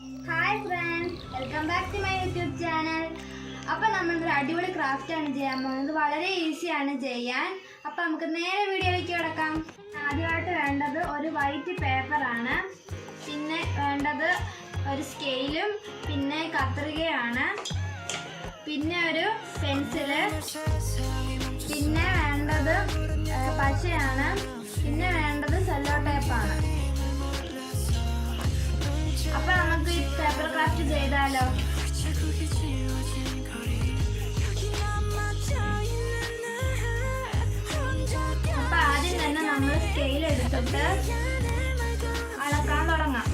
Hi friends, welcome back to my YouTube channel. അപ്പോൾ നമ്മളൊരു അടിപൊളി ക്രാഫ്റ്റാണ് ചെയ്യാൻ പോകുന്നത്. വളരെ ഈസിയാണ് ചെയ്യാൻ. അപ്പോൾ നമുക്ക് നേരെ വീഡിയോയിലേക്ക് കിടക്കാം. ആദ്യമായിട്ട് വേണ്ടത് ഒരു വൈറ്റ് പേപ്പറാണ്, പിന്നെ വേണ്ടത് ഒരു സ്കെയിലും പിന്നെ കത്രികയാണ്, പിന്നെ ഒരു പെൻസില്, പിന്നെ വേണ്ടത് പശയാണ്, പിന്നെ വേണ്ടത് സെല്ലോ ടേപ്പാണ്. അപ്പോൾ നമുക്ക് ഈ പേപ്പർ ക്രാഫ്റ്റ് ചെയ്താലോ? അപ്പോൾ ആദ്യം തന്നെ നമ്മൾ സ്കെയിൽ എടുത്തിട്ട് അളക്കാൻ തുടങ്ങാം.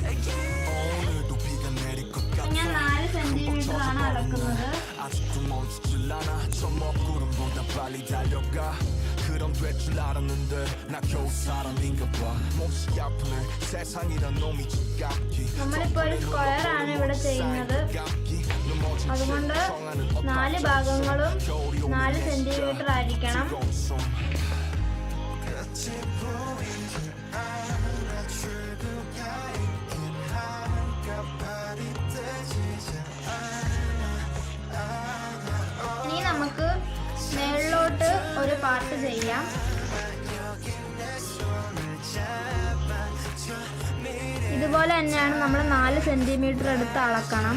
ഞാൻ 4 സെന്റിമീറ്റർ ആണ് അളക്കുന്നത്. നമ്മളിപ്പോൾ ഒരു സ്ക്വയർ ആണ് ഇവിടെ ചെയ്യുന്നത്, അതുകൊണ്ട് 4 ഭാഗങ്ങളും 4 സെന്റിമീറ്റർ ആയിരിക്കണം. ഇനി നമുക്ക് മേളിലോട്ട് ഒരു പാർട്ട് ചെയ്യാം. ഇതുപോലെ തന്നെയാണ് നമ്മൾ 4 സെന്റിമീറ്റർ എടുത്ത് അളക്കണം.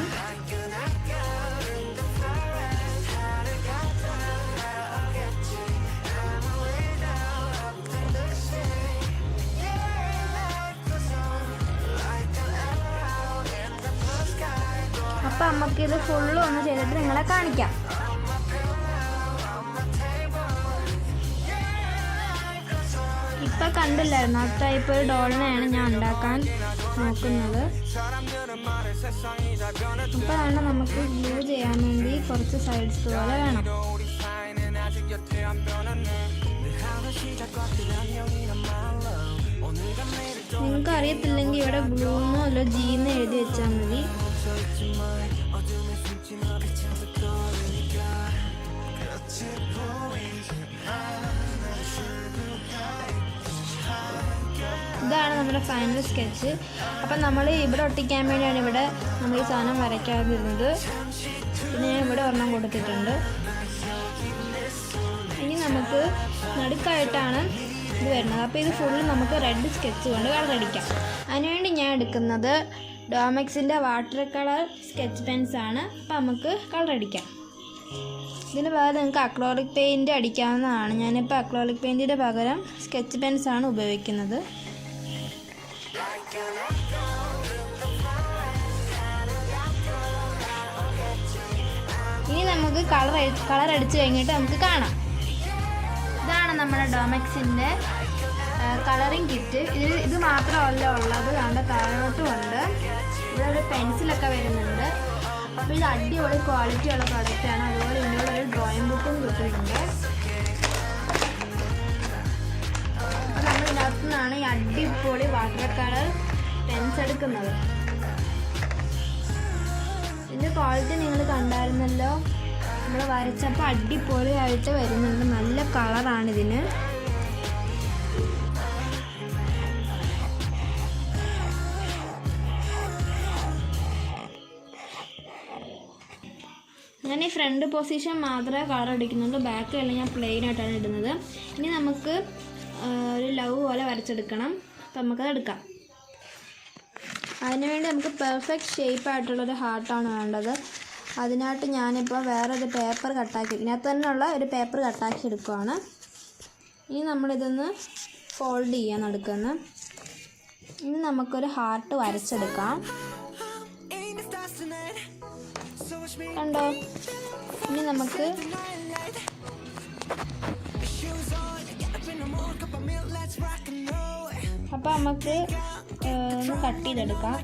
അപ്പം നമുക്കിത് ഫുള്ളും ഒന്ന് ചെയ്തിട്ട് നിങ്ങളെ കാണിക്കാം. ഇപ്പം കണ്ടില്ലായിരുന്നു, ആ ടൈപ്പ് ഒരു ഡോളിനെയാണ് ഞാൻ ഉണ്ടാക്കാൻ നോക്കുന്നത്. അപ്പോൾ ആണ് നമുക്ക് ഗ്ലൂ ചെയ്യാൻ വേണ്ടി കുറച്ച് സൈഡ്സ് പോലെ വേണം. നിങ്ങൾക്ക് അറിയത്തില്ലെങ്കിൽ ഇവിടെ ഗ്ലൂന്നോ അല്ലോ ജീന്ന് എഴുതി വെച്ചാൽ മതി. ഇതാണ് നമ്മുടെ ഫൈനൽ സ്കെച്ച്. അപ്പം നമ്മൾ ഇവിടെ ഒട്ടിക്കാൻ വേണ്ടിയാണ് ഇവിടെ നമ്മൾ ഈ സാധനം വരയ്ക്കാതിരുന്നത്. പിന്നെ ഞാൻ ഇവിടെ ഒരെണ്ണം കൊടുത്തിട്ടുണ്ട്. ഇനി നമുക്ക് നടുക്കായിട്ടാണ് ഇത് വരുന്നത്. അപ്പോൾ ഇത് ഫുള്ള് നമുക്ക് റെഡ് സ്കെച്ച് കൊണ്ട് കളർ അടിക്കാം. അതിനുവേണ്ടി ഞാൻ എടുക്കുന്നത് ഡോമെക്സിൻ്റെ വാട്ടർ കളർ സ്കെച്ച് പെൻസാണ്. അപ്പോൾ നമുക്ക് കളർ അടിക്കാം. ഇതിന് പകരം നിങ്ങൾക്ക് അക്രോളിക് പെയിൻറ്റ് അടിക്കാവുന്നതാണ്. ഞാനിപ്പോൾ അക്രോളിക് പെയിൻറ്റിൻ്റെ പകരം സ്കെച്ച് പെൻസാണ് ഉപയോഗിക്കുന്നത്. ഇനി നമുക്ക് കളർ അടിച്ച് കഴിഞ്ഞിട്ട് നമുക്ക് കാണാം. ഇതാണ് നമ്മുടെ ഡോമെക്സിൻ്റെ കളറിങ് കിറ്റ്. ഇത് മാത്രമല്ല ഉള്ളത്, കണ്ട താഴോട്ടും ഉണ്ട്. ഇവിടെ ഒരു പെൻസിലൊക്കെ വരുന്നുണ്ട്. അപ്പോൾ ഇത് അടിപൊളി ക്വാളിറ്റി ഉള്ള പ്രൊഡക്റ്റാണ്. അതുപോലെ ഇതിൻ്റെ ഒരു ഡ്രോയിങ് ബുക്കും കിട്ടുന്നുണ്ട്. അപ്പോൾ നമ്മൾ ഇതിനകത്തു നിന്നാണ് ഈ അടിപൊളി വാട്ടർ കളർ പെൻസ് എടുക്കുന്നത്. ഇതിൻ്റെ ക്വാളിറ്റി നിങ്ങൾ കണ്ടായിരുന്നല്ലോ, നമ്മൾ വരച്ചപ്പോൾ അടിപൊളിയായിട്ട് വരുന്നുണ്ട്. നല്ല കളറാണിതിന്. ഞാൻ ഈ ഫ്രണ്ട് പൊസിഷൻ മാത്രമേ കളർ അടിക്കുന്നുള്ളൂ, ബാക്കിലെല്ലാം ഞാൻ പ്ലെയിൻ ആയിട്ടാണ് ഇടുന്നത്. ഇനി നമുക്ക് ഒരു ലവ് പോലെ വരച്ചെടുക്കണം. അപ്പം നമുക്കത് എടുക്കാം. അതിനുവേണ്ടി നമുക്ക് പെർഫെക്റ്റ് ഷേപ്പായിട്ടുള്ളൊരു ഹാർട്ടാണ് വേണ്ടത്. അതിനായിട്ട് ഞാനിപ്പോൾ വേറൊരു പേപ്പർ കട്ടാക്കി, ഇതിനകത്ത് തന്നെയുള്ള ഒരു പേപ്പർ കട്ടാക്കി എടുക്കുകയാണ്. ഇനി നമ്മളിതൊന്ന് ഫോൾഡ് ചെയ്യാൻ നടക്കുന്നു. ഇനി നമുക്കൊരു ഹാർട്ട് വരച്ചെടുക്കാം. കണ്ടോ? ഇനി നമുക്ക് അപ്പോൾ നമുക്ക് ഒന്ന് കട്ട് ചെയ്തെടുക്കാം.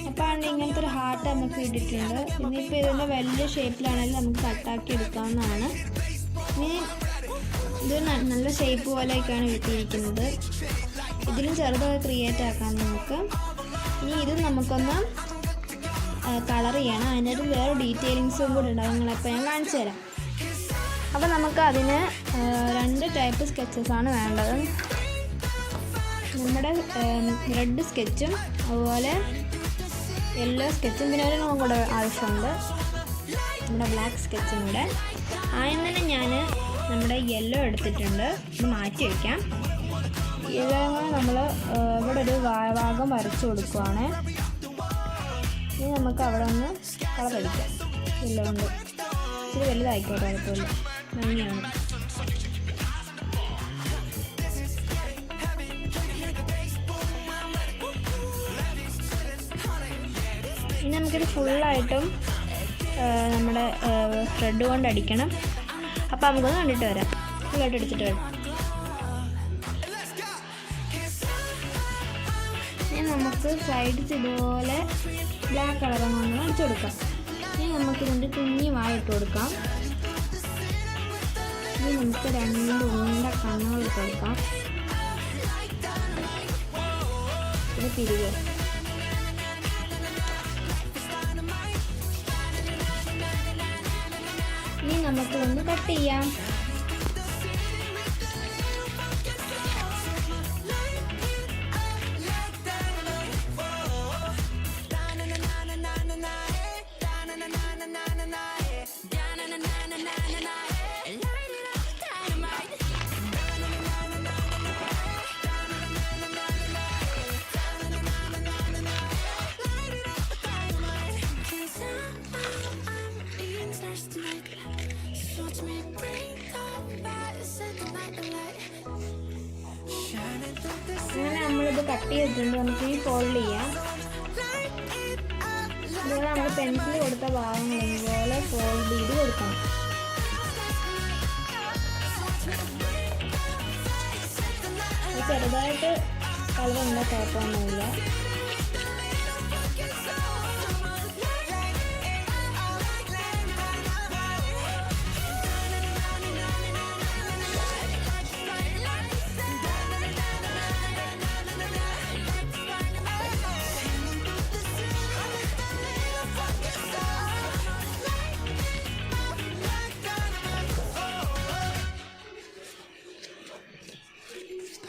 അപ്പോൾ ഇങ്ങനത്തെ ഒരു ഹാർട്ട് നമുക്ക് ഇട്ടിട്ടുണ്ട്. ഇനിയിപ്പോൾ ഇതിൻ്റെ വലിയ ഷേപ്പിലാണെങ്കിലും നമുക്ക് കട്ടാക്കി എടുക്കാവുന്നതാണ്. ഇനി ഇത് നല്ല ഷേപ്പ് പോലെയൊക്കെയാണ് കിട്ടിയിരിക്കുന്നത്. ഇതിലും ചെറുതൊക്കെ ക്രിയേറ്റ് ആക്കാം നമുക്ക്. ഇനി ഇത് നമുക്കൊന്ന് കളർ ചെയ്യണം. അതിനൊരു വേറെ ഡീറ്റെയിലിങ്സും കൂടി ഉണ്ടാകും. നിങ്ങളപ്പോൾ ഞാൻ കാണിച്ചു തരാം. അപ്പോൾ നമുക്ക് അതിന് 2 ടൈപ്പ് സ്കെച്ചസാണ് വേണ്ടത്. നമ്മുടെ റെഡ് സ്കെച്ചും അതുപോലെ യെല്ലോ സ്കെച്ചും പിന്നെ ഒരു കൂടെ ആവശ്യമുണ്ട്, നമ്മുടെ ബ്ലാക്ക് സ്കെച്ചും കൂടെ. ആദ്യം തന്നെ ഞാൻ നമ്മുടെ യെല്ലോ എടുത്തിട്ടുണ്ട്, ഇത് മാറ്റി വയ്ക്കാം. ഇത് നമ്മൾ ഇവിടെ ഒരു ഭാഗം വരച്ചു കൊടുക്കുവാണ്. ഇനി നമുക്ക് അവിടെ ഒന്ന് കളറടിക്കാം. യെല്ലോ കൊണ്ട് ഇച്ചിരി വലുതായിക്കോട്ടെ, കുഴപ്പമില്ല, ഭംഗിയാണ്. ഇനി നമുക്കിത് ഫുള്ളായിട്ടും നമ്മുടെ റെഡ് കൊണ്ട് അടിക്കണം. അപ്പോൾ നമുക്കൊന്ന് കണ്ടിട്ട് വരാം, ഫുള്ളായിട്ട് അടിച്ചിട്ട് വരാം. ഇനി നമുക്ക് സൈഡ്സ് ഇതുപോലെ ബ്ലാക്ക് കളറും കൊണ്ട് അടിച്ചു കൊടുക്കാം. ഇനി നമുക്കിതിൻ്റെ കുഞ്ഞി വായിട്ട് കൊടുക്കാം. ഇനി നമുക്ക് 2 ഉണ്ട കണ്ണുകൾ കൊടുക്കാം. ഇത് തിരികെ ഇനി നമുക്ക് ഒന്ന് കട്ട് ചെയ്യാം. അങ്ങനെ നമ്മളിത് കട്ട് ചെയ്തിട്ടുണ്ട്. നമുക്ക് ഈ ഫോൾഡ് ചെയ്യാം. ഇതുപോലെ നമ്മൾ പെൻസിൽ കൊടുത്ത ഭാഗങ്ങൾ ഇതുപോലെ ഫോൾഡ് ചെയ്ത് കൊടുക്കണം. ചെറുതായിട്ട് കളറുള്ള കുഴപ്പമൊന്നുമില്ല.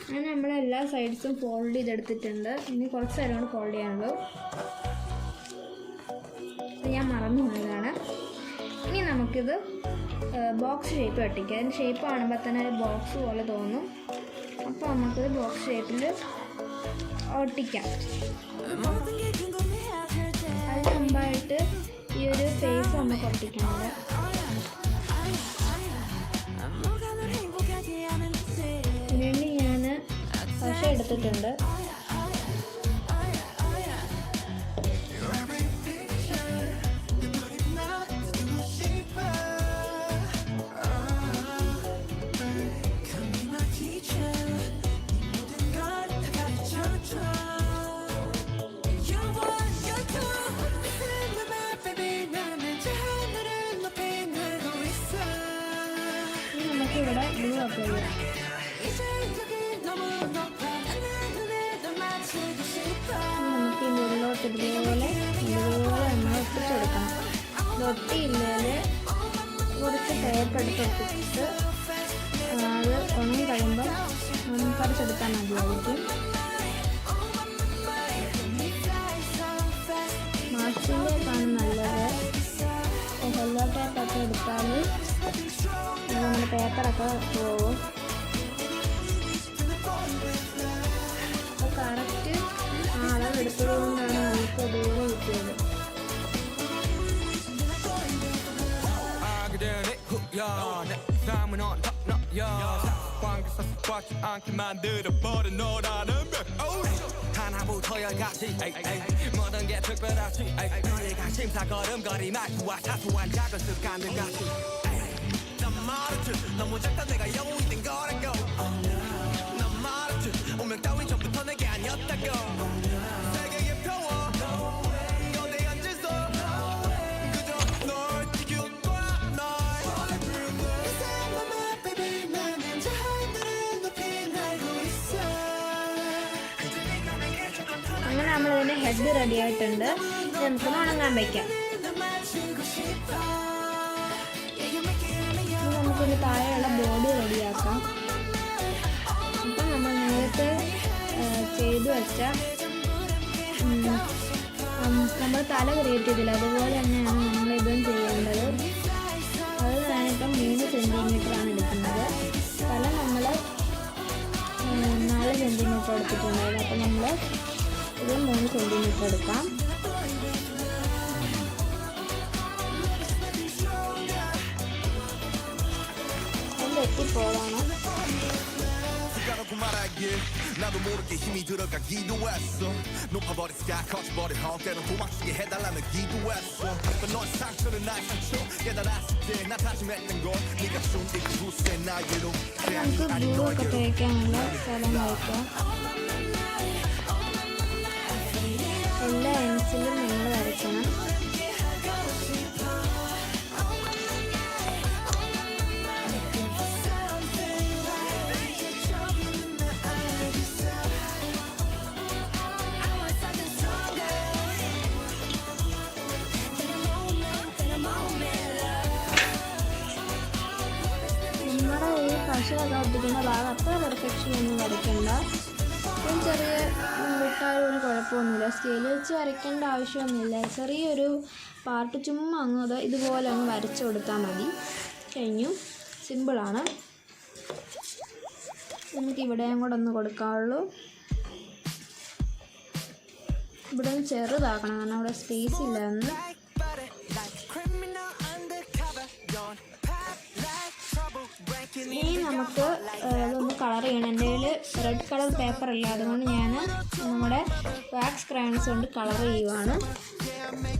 അങ്ങനെ നമ്മളെല്ലാ സൈഡ്സും ഫോൾഡ് ചെയ്തെടുത്തിട്ടുണ്ട്. ഇനി കുറച്ച് നേരം കൊണ്ട് ഫോൾഡ് ചെയ്യാനുള്ളൂ. ഞാൻ മറന്നു പോയതാണ്. ഇനി നമുക്കിത് ബോക്സ് ഷേപ്പ് ഒട്ടിക്കാം. അതിൻ്റെ ഷേപ്പ് കാണുമ്പോൾ തന്നെ ഒരു ബോക്സ് പോലെ തോന്നും. അപ്പോൾ നമുക്കിത് ബോക്സ് ഷേപ്പിൽ ഒട്ടിക്കാം. അതിന് മുമ്പായിട്ട് ഈ ഒരു ഫേസ് നമുക്ക് ഒട്ടിക്കുന്നുണ്ട്. ഇതിനുവേണ്ടി ഞാൻ പശ എടുത്തിട്ടുണ്ട്. നമുക്കിവിടെ ഗ്ലൂ അപ്ലൈ ചെയ്യാം. നമുക്ക് ഈ മുകളിലോട്ട് ഇതുപോലെ നമ്മൾ ഒട്ടിച്ചു കൊടുക്കണം. ഒട്ടിയില്ലെങ്കിൽ കുറച്ച് പേപ്പർ എടുത്തൊട്ടിട്ട് അത് ഉണങ്ങി കഴിയുമ്പോൾ പറിച്ചെടുത്താൽ മതിയായിരിക്കും. മാസ്കിൻ്റെയൊക്കെയാണ് നല്ലത്. ഹെല്ലോ ടേപ്പൊക്കെ എടുത്താൽ നമ്മുടെ പേപ്പറൊക്കെ പോകും. അപ്പോൾ കറക്റ്റ് അളവെടുത്തത് കൊണ്ടാണ് നമുക്ക് അതുപോലെ കിട്ടിയത്. 하나부터여까지 모든 게 특별하지 너희가 심사걸음거리 말투와 사소한 작은 습관들까지 난 말했지 너무 작다 내가 영웅이 된 거라고 난 말했지 운명 따윈 전부터 내게 아니었다고 세계의 평화 거대한 질서 그저 널 지켜봐 날 baby 나는 저 하늘을 높이 날고 있어. അങ്ങനെ നമ്മളിതിൻ്റെ ഹെഡ് റെഡി ആയിട്ടുണ്ട്. നമുക്ക് ഉണങ്ങാൻ വയ്ക്കാം. നമുക്കിതിന് താഴെയുള്ള ബോഡി റെഡിയാക്കാം. അപ്പം നമ്മൾ നേരത്തെ ചെയ്ത് ചെയ്തു വെച്ച നമ്മൾ തല ക്രിയേറ്റ് ചെയ്തില്ല അതുപോലെ തന്നെയാണ് നമ്മളിതും ചെയ്യേണ്ടത്. അത് ഞാനിപ്പം 3 സെൻറ്റിമീറ്ററാണ് എടുക്കുന്നത്. തല നമ്മൾ 4 സെൻറ്റിമീറ്റർ എടുത്തിട്ടുണ്ടായിരുന്നു. അപ്പം നമ്മൾ ഇത് 3 സെൻറ്റിമീറ്റർ എടുക്കാം. അത് എത്തിപ്പോകണം. 나도 모르게 힘이 들어가기도 했어. 높아버린 sky 커져버린 hawk 때론 도망치게 해달라며 기도했어. But 너의 상처는 나의 상처 깨달았을 때 나 다짐했던 건 네가 쏜 이곳에 나에게로 നമുക്ക് ബ്ലൂ ഒക്കെ തേക്കാനുള്ള സ്ഥലം വയ്ക്കാം. എല്ലാ എൻസിലും നമ്മൾ വരയ്ക്കണം. പശയൊക്കെ ഒട്ടിക്കുന്ന ഭാഗം അത്ര പെർഫെക്ഷൻ ഒന്നും വരയ്ക്കണ്ട. അപ്പം ചെറിയ വിട്ടാലും ഒരു കുഴപ്പമൊന്നുമില്ല. സ്കെയിൽ വെച്ച് വരയ്ക്കേണ്ട ആവശ്യമൊന്നുമില്ല. ചെറിയൊരു പാർട്ട് ചുമ്മാ അങ്ങ് ഇതുപോലെ അങ്ങ് വരച്ചു കൊടുത്താൽ മതി. കഴിഞ്ഞു. സിമ്പിളാണ്. നമുക്ക് ഇവിടെയും കൂടെ ഒന്ന് കൊടുക്കാവുള്ളൂ. ഇവിടെ ഒന്ന് ചെറുതാക്കണം കാരണം അവിടെ സ്പേസ് ഇല്ല. ഒന്ന് ഇനി നമുക്ക് അതൊന്ന് കളർ ചെയ്യണം. എൻ്റെ കയ്യിൽ റെഡ് കളർ പേപ്പർ ഇല്ല, അതുകൊണ്ട് ഞാൻ നമ്മുടെ വാക്സ് ക്രയോൺസ് കൊണ്ട് കളർ ചെയ്യുവാണ്.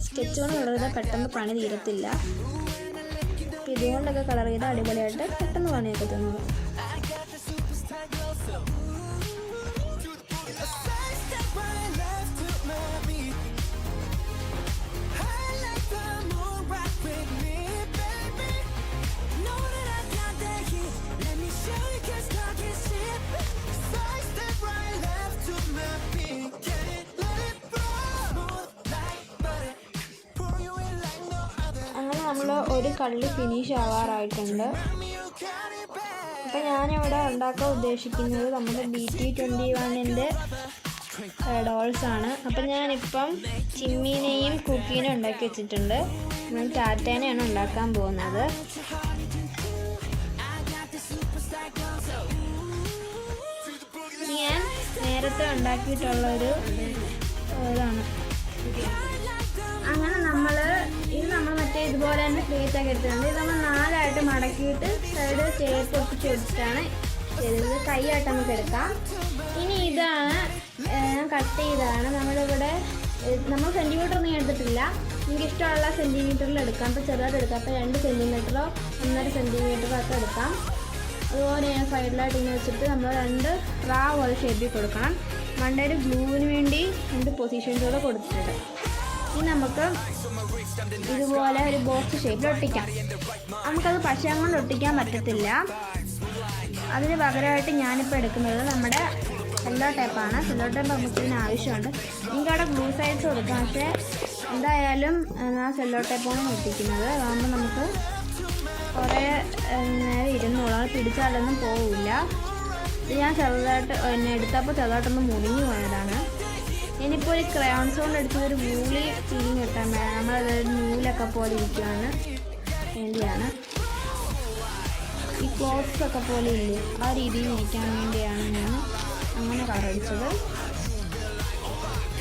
സ്കെച്ച് കൊണ്ട് കളർ ചെയ്താൽ പെട്ടെന്ന് പണി തീരത്തില്ല. ഇതുകൊണ്ടൊക്കെ കളർ ചെയ്താൽ അടിപൊളിയായിട്ട് പെട്ടെന്ന് പണിയൊക്കെ തന്നു. നമ്മൾ ഒരു കള്ളി ഫിനിഷ് ആവാറായിട്ടുണ്ട്. അപ്പം ഞാനിവിടെ ഉണ്ടാക്കാൻ ഉദ്ദേശിക്കുന്നത് നമ്മുടെ BT21-ൻ്റെ ഡോൾസാണ്. അപ്പം ഞാനിപ്പം ചിമ്മിനെയും കുക്കീനെയും ഉണ്ടാക്കി വെച്ചിട്ടുണ്ട്. ഞാൻ ടാറ്റേനെയാണ് ഉണ്ടാക്കാൻ പോകുന്നത്. ഞാൻ നേരത്തെ ഉണ്ടാക്കിയിട്ടുള്ളൊരു ഇതാണ്. അങ്ങനെ ഇത് നമ്മൾ മറ്റേ ഇതുപോലെ തന്നെ ക്രിയേറ്റ് ആക്കി എടുത്തിട്ടുണ്ട്. ഇത് നമ്മൾ 4ആയിട്ട് മടക്കിയിട്ട് സൈഡ് ചേർത്ത് ഒട്ടിച്ച് വെച്ചിട്ടാണ് ചെയ്തത്. കൈയായിട്ട് നമുക്ക് എടുക്കാം. ഇനി ഇതാണ് കട്ട് ചെയ്താണ്. നമ്മളിവിടെ നമ്മൾ സെൻറ്റിമീറ്റർ ഒന്നും എടുത്തിട്ടില്ല. നിങ്ങൾക്ക് ഇഷ്ടമുള്ള സെൻറ്റിമീറ്ററിൽ എടുക്കാം. അപ്പോൾ ചെറുതായിട്ട് എടുക്കാം. അപ്പോൾ 2 സെൻറ്റിമീറ്ററോ 1.5 സെൻറ്റിമീറ്ററോ ഒക്കെ എടുക്കാം. അതുപോലെ ഞാൻ സൈഡിലായിട്ട് ഇങ്ങനെ വെച്ചിട്ട് നമ്മൾ 2 റാ പോലെ ഷേപ്പിൽ കൊടുക്കണം. മണ്ടയിൽ ഗ്ലൂവിന് വേണ്ടി 2 പൊസിഷൻസോടെ കൊടുത്തിട്ടുണ്ട്. ഇനി നമുക്ക് ഇതുപോലെ ഒരു ബോക്സ് ഷേപ്പിൽ ഒട്ടിക്കാം. നമുക്കത് പശയം കൊണ്ട് ഒട്ടിക്കാൻ പറ്റത്തില്ല. അതിന് പകരമായിട്ട് ഞാനിപ്പോൾ എടുക്കുന്നത് നമ്മുടെ സെല്ലോ ടേപ്പാണ്. സെല്ലോ ടേപ്പ് നമുക്ക് ഇതിന് ആവശ്യമുണ്ട്. നിങ്ങൾക്ക് അവിടെ ഗ്ലൂ സൈഡ്സ് കൊടുക്കാം. പക്ഷേ എന്തായാലും ആ സെല്ലോ ടേപ്പാണ് ഒട്ടിക്കുന്നത്. അതാകുമ്പോൾ നമുക്ക് കുറേ നേരം ഇരുന്നോളാം. അത് പിടിച്ചാലൊന്നും പോവില്ല. ഇത് ഞാൻ ചെറുതായിട്ട് എടുത്തപ്പോൾ ചെറുതായിട്ടൊന്ന് മുറിഞ്ഞു പോയതാണ്. ഇനിയിപ്പോൾ ഒരു ക്രയോൺസ് കൊണ്ട് എടുത്തൊരു വൂളി ഫീലിംഗ് കിട്ടാൻ വേണം. നമ്മളതൊരു നൂലൊക്കെ പോലെ ഇരിക്കുകയാണ് വേണ്ടിയാണ്. ഈ ക്ലോത്ത്സ് ഒക്കെ പോലെ ഇല്ലേ, ആ രീതിയിൽ ഇരിക്കാൻ വേണ്ടിയാണ് ഞാൻ അങ്ങനെ കളർ അടിച്ചത്.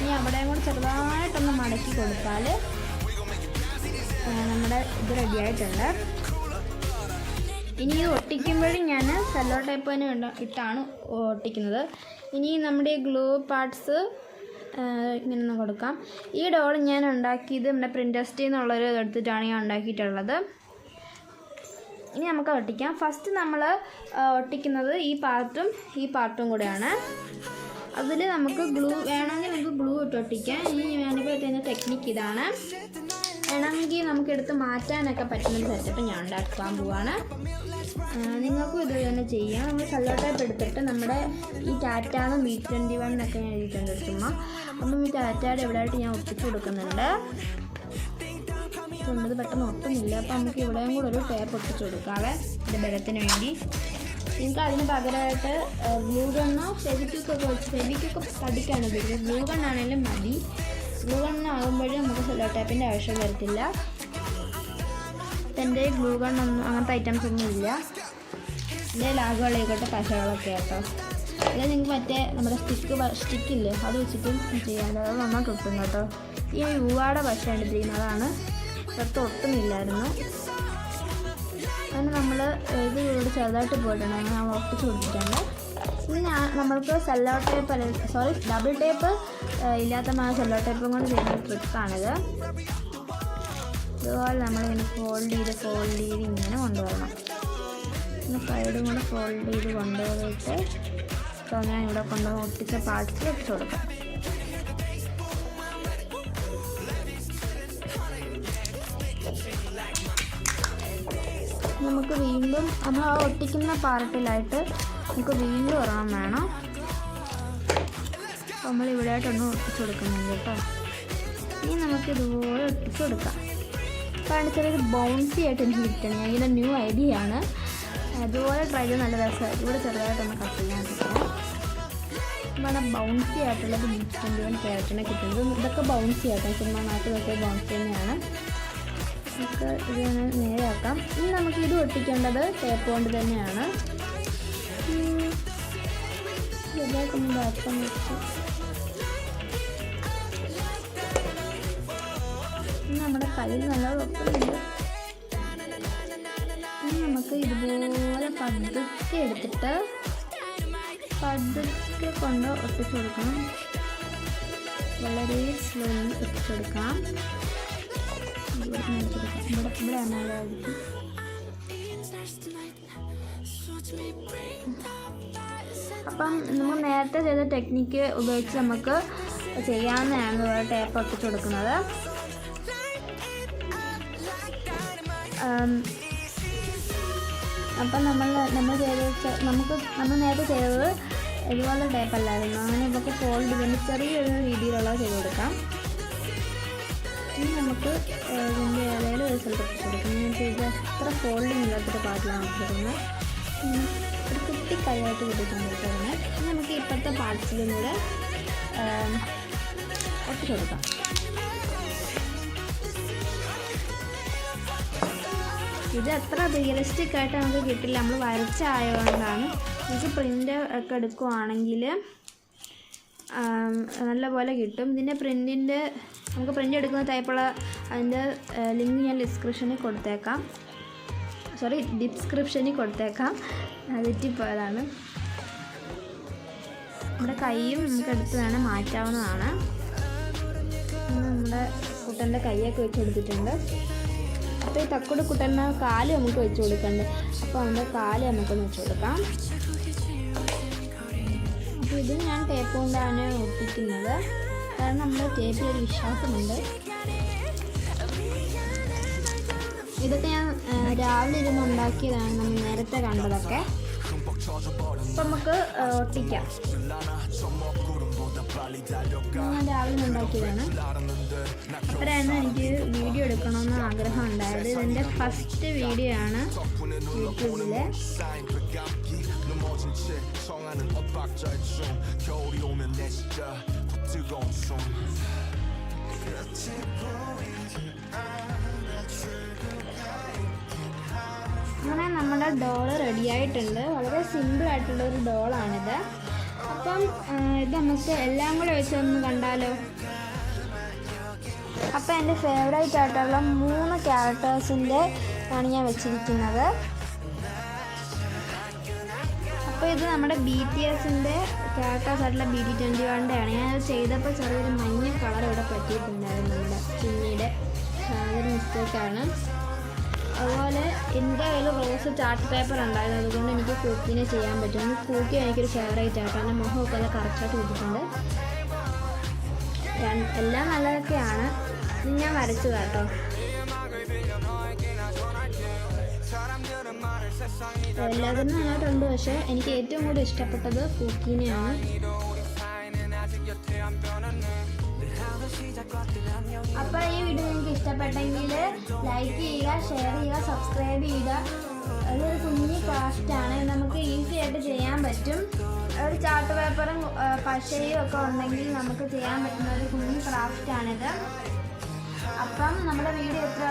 ഇനി അവിടെയും കൂടെ ചെറുതായിട്ടൊന്ന് മടക്കി കൊടുത്താൽ നമ്മുടെ ഇത് റെഡിയായിട്ടുണ്ട്. ഇനി ഇത് ഒട്ടിക്കുമ്പോഴും ഞാൻ സെല്ലോ ടൈപ്പ് തന്നെ ഇട്ടാണ് ഒട്ടിക്കുന്നത്. ഇനി നമ്മുടെ ഗ്ലൂ പാർട്സ് ഇങ്ങനെ ഒന്ന് കൊടുക്കാം. ഈ ഡോൾ ഞാൻ ഉണ്ടാക്കിയത് നമ്മുടെ പ്രിൻറ്റസ്റ്റിൽ നിന്നുള്ളൊരു എടുത്തിട്ടാണ് ഞാൻ ഉണ്ടാക്കിയിട്ടുള്ളത്. ഇനി നമുക്ക് ഒട്ടിക്കാം. ഫസ്റ്റ് നമ്മൾ ഒട്ടിക്കുന്നത് ഈ പാർട്ടും കൂടെയാണ്. അതിൽ നമുക്ക് ഗ്ലൂ വേണമെങ്കിൽ നമുക്ക് ഗ്ലൂ ഇട്ട് ഒട്ടിക്കാം. ഇനി ഞാനിപ്പോൾ ഇട്ടുന്ന ടെക്നിക്ക് ഇതാണ്. വേണമെങ്കിൽ നമുക്ക് എടുത്ത് മാറ്റാനൊക്കെ പറ്റുന്ന സെറ്റപ്പ് ഞാൻ ഉണ്ടാക്കാൻ പോവാണ്. നിങ്ങൾക്കും ഇത് തന്നെ ചെയ്യാം. നമ്മൾ സെല്ലോ ടൈപ്പ് എടുത്തിട്ട് നമ്മുടെ ഈ ടാറ്റാന്നും BT21 ഞാൻ എഴുതിയിട്ടുണ്ട് ചുമ്മാ. അപ്പം ഈ ടാറ്റയുടെ എവിടെയായിട്ട് ഞാൻ ഒട്ടിച്ച് കൊടുക്കുന്നുണ്ട്. ഇത് പെട്ടെന്ന് ഒട്ടുന്നില്ല. അപ്പം നമുക്ക് ഇവിടെയും കൂടെ ഒരു ടേപ്പ് ഒട്ടിച്ച് കൊടുക്കാവേ, ഇത് ബലത്തിന് വേണ്ടി. നിങ്ങൾക്ക് അതിന് പകരമായിട്ട് ഗ്ലൂ ഗണ്ണോ ഫെവിക്വിക്കൊക്കെ വെച്ച് ഫെവിക്വിക്ക് കടിക്കാണ് ഉപയോഗിക്കുന്നത്. ഗ്ലൂ ഗണ്ണാണെങ്കിലും മതി. ഗ്ലൂ ഗണ്ണാകുമ്പോഴും നമുക്ക് സെല്ലോ ടേപ്പിൻ്റെ ആവശ്യം വരത്തില്ല. എൻ്റെ ഗ്ലൂ ഗണ്ണൊന്നും അങ്ങനത്തെ ഐറ്റംസ് ഒന്നും ഇല്ല. എൻ്റെ ലാഗുകളായിക്കോട്ടെ പശകളൊക്കെ കേട്ടോ. അല്ലെങ്കിൽ നിങ്ങൾക്ക് മറ്റേ നമ്മുടെ സ്റ്റിക്കില്ലേ അത് വെച്ചിട്ടും ചെയ്യാൻ, അത് നന്നാ കിട്ടും കേട്ടോ. ഈ യുവാടെ പശ എടുത്തിരിക്കുന്നതാണ്, പുറത്ത് ഒട്ടുമില്ലായിരുന്നു. അങ്ങനെ നമ്മൾ ഇത് ഇവിടെ ചെറുതായിട്ട് പോയിട്ടുണ്ട്, അങ്ങനെ ഞാൻ ഒട്ടിച്ച് കൊടുത്തിട്ടുണ്ട്. ഇനി നമ്മൾക്ക് സെല്ലോ ടേപ്പ് ഡബിൾ ടേപ്പ് ഇല്ലാത്ത സെല്ലോ ടേപ്പും കൊണ്ട് ചെയ്യുന്ന ട്രിക്കാണിത്. ഇതുപോലെ നമ്മളിങ്ങനെ ഫോൾഡ് ചെയ്ത് ഇങ്ങനെ കൊണ്ടുവരണം. പിന്നെ സൈഡും കൂടെ ഫോൾഡ് ചെയ്ത് കൊണ്ടുപോയിട്ട് ഞാൻ ഇവിടെ കൊണ്ടുപോയി ഒട്ടിച്ച പാർട്സിൽ ഒട്ടിച്ച് കൊടുക്കാം. നമുക്ക് വീണ്ടും നമ്മൾ ആ ഒട്ടിക്കുന്ന പാർട്ടിലായിട്ട് നമുക്ക് വീണ്ടും ഒരെണ്ണം വേണം. നമ്മൾ ഇവിടെ ആയിട്ടൊന്ന് ഒട്ടിച്ച് കൊടുക്കുന്നുണ്ട് കേട്ടോ. ഇനി നമുക്ക് ഇതുപോലെ ഒട്ടിച്ച് കൊടുക്കാം. അപ്പോൾ ചെറിയൊരു ബൗൺസി ആയിട്ട് എനിക്ക് കിട്ടണം. ഞാൻ ഇതിൻ്റെ ന്യൂ ഐഡിയ ആണ്. അതുപോലെ ട്രൈ ചെയ്ത് നല്ല രസമായിട്ട് ഇവിടെ ചെറുതായിട്ടൊന്ന് കട്ട് ചെയ്യാൻ പറ്റും. നമ്മുടെ ബൗൺസി ആയിട്ടുള്ളത് 121 ക്യാരറ്റിനെ കിട്ടുന്നത്. ഇതൊക്കെ ബൗൺസി ആക്കാം, ചുമ്മാ നാട്ടിൽ നോക്കിയ ബൗൺസി തന്നെയാണ്. നമുക്ക് ഇത് നേരെയാക്കാം. ഇനി നമുക്ക് ഇത് ഒട്ടിക്കേണ്ടത് ടേപ്പ് കൊണ്ട് തന്നെയാണ്. ചെറുതായിട്ടൊന്ന് ബാറ്റം വെച്ച് നമ്മുടെ കയ്യിൽ നല്ല ഉറപ്പുണ്ട്. ഇനി നമുക്ക് ഇതുപോലെ പതുക്കെ എടുത്തിട്ട് പതുക്കെ കൊണ്ട് ഒട്ടിച്ചു കൊടുക്കണം. വളരെ സ്ലോലി ഒട്ടിച്ചു കൊടുക്കാം. ഇവിടെ നല്ലതായിരിക്കും. അപ്പം നമ്മൾ നേരത്തെ ചെയ്ത ടെക്നിക്ക് ഉപയോഗിച്ച് നമുക്ക് ചെയ്യാവുന്നതാണ് ടേപ്പ് ഒട്ടിച്ചു കൊടുക്കുന്നത്. അപ്പം നമ്മൾ നേരത്തെ ചെയ്തത് ഇതുപോലെ ടേപ്പല്ലായിരുന്നു. അങ്ങനെ നമുക്ക് ഫോൾഡ് ചെയ്ത് ചെറിയൊരു രീതിയിലുള്ള ചെയ്ത് കൊടുക്കാം. ഇനി നമുക്ക് ഇതിൻ്റെ ഏതെങ്കിലും ഒരു സ്ഥലത്ത് ഒട്ടിച്ച് കൊടുക്കാം. ഞാൻ ചെയ്ത് എത്ര ഫോൾഡിങ് ഇല്ലാത്തൊരു പാർട്ടിലാണ് കൊടുക്കുന്നത്. ഒരു കുട്ടി കൈയായിട്ട് കൊടുക്കാൻ പറ്റുന്നത്. ഇനി നമുക്ക് ഇപ്പോഴത്തെ പാർട്സിലും കൂടെ ഒട്ടിച്ച് കൊടുക്കാം. ഇത് അത്ര റിയലിസ്റ്റിക് ആയിട്ട് നമുക്ക് കിട്ടില്ല, നമ്മൾ വരച്ചായതുകൊണ്ടാണ്. നമുക്ക് പ്രിൻ്റ് ഒക്കെ എടുക്കുവാണെങ്കിൽ നല്ലപോലെ കിട്ടും. ഇതിൻ്റെ പ്രിൻറ്റിൻ്റെ നമുക്ക് പ്രിൻ്റ് എടുക്കുന്ന ടൈപ്പുള്ള അതിൻ്റെ ലിങ്ക് ഞാൻ ഡിസ്ക്രിപ്ഷനിൽ കൊടുത്തേക്കാം. തെറ്റിപ്പോയതാണ്. നമ്മുടെ കൈയും നമുക്ക് എടുത്ത് വേണം മാറ്റാവുന്നതാണ്. നമ്മുടെ കുട്ടൻ്റെ കൈയൊക്കെ വെച്ച് കൊടുത്തിട്ടുണ്ട്. അപ്പോൾ ഈ തക്കുട് കുട്ടൻ്റെ കാല് നമുക്ക് വെച്ച് കൊടുക്കണ്ടേ, അപ്പോൾ അവൻ്റെ കാല് നമുക്കൊന്ന് വെച്ച് കൊടുക്കാം. അപ്പോൾ ഇത് ഞാൻ ടേപ്പ് കൊണ്ടാണ് ഒട്ടിക്കുന്നത്, കാരണം നമ്മുടെ ടേപ്പിൽ ഒരു വിശ്വാസമുണ്ട്. ഇതൊക്കെ ഞാൻ രാവിലെ ഇരുന്ന് ഉണ്ടാക്കിയതാണ്, നമ്മൾ നേരത്തെ കണ്ടതൊക്കെ. അപ്പം നമുക്ക് ഒട്ടിക്കാം. ഞാൻ രാവിലെ ഉണ്ടാക്കിയതാണ്. അപ്പോഴാണ് എനിക്ക് വീഡിയോ എടുക്കണമെന്ന് ആഗ്രഹം ഉണ്ടായത്. ഇതിൻ്റെ ഫസ്റ്റ് വീഡിയോ ആണ് യൂട്യൂബിലെ. അങ്ങനെ നമ്മുടെ ഡോള് റെഡിയായിട്ടുണ്ട്. വളരെ സിമ്പിളായിട്ടുള്ള ഒരു ഡോളാണിത്. അപ്പം ഇത് നമുക്ക് എല്ലാം കൂടെ വെച്ചൊന്ന് കണ്ടാലോ. അപ്പോൾ എൻ്റെ ഫേവറേറ്റ് ആയിട്ടുള്ള 3 ക്യാരക്ടേഴ്സിൻ്റെ ആണ് ഞാൻ വെച്ചിരിക്കുന്നത്. അപ്പോൾ ഇത് നമ്മുടെ BTSൻ്റെ ക്യാരക്ടേഴ്സായിട്ടുള്ള BT21 ആണ്. ഞാനത് ചെയ്തപ്പോൾ ചെറിയൊരു മഞ്ഞ കളർ ഇവിടെ പറ്റിയിട്ടുണ്ടായിരുന്നു നമ്മുടെ ചിന്നിയുടെ, അതൊരു മിസ്റ്റേക്കാണ്. അതുപോലെ എൻ്റെ കയ്യിൽ റോസ് ചാർട്ട് പേപ്പർ ഉണ്ടായിരുന്നു, അതുകൊണ്ട് എനിക്ക് കുക്കിനെ ചെയ്യാൻ പറ്റും. കുക്കി എനിക്കൊരു ഫേവറേറ്റ് ആയിട്ട്, എൻ്റെ മുഖമൊക്കെ അത് കറക്റ്റായിട്ട് കിട്ടിയിട്ടുണ്ട്. എല്ലാം നല്ലതൊക്കെയാണ്. ഇത് ഞാൻ വരച്ചു കേട്ടോ. എല്ലാത്തിനും നന്നായിട്ടുണ്ട്, പക്ഷേ എനിക്ക് ഏറ്റവും കൂടുതൽ ഇഷ്ടപ്പെട്ടത് കുക്കിനെയാണ്. അപ്പോൾ ഈ വീഡിയോ നിങ്ങൾക്ക് ഇഷ്ടപ്പെട്ടെങ്കിൽ ലൈക്ക് ചെയ്യുക, ഷെയർ ചെയ്യുക, സബ്സ്ക്രൈബ് ചെയ്യുക. അതൊരു കുഞ്ഞി ക്രാഫ്റ്റാണ്. നമുക്ക് ഈസി ആയിട്ട് ചെയ്യാൻ പറ്റും. ഒരു ചാർട്ട് പേപ്പറും പശയും ഒക്കെ ഉണ്ടെങ്കിൽ നമുക്ക് ചെയ്യാൻ പറ്റുന്ന ഒരു കുഞ്ഞി ക്രാഫ്റ്റാണിത്. അപ്പം നമ്മുടെ വീഡിയോ ഇത്ര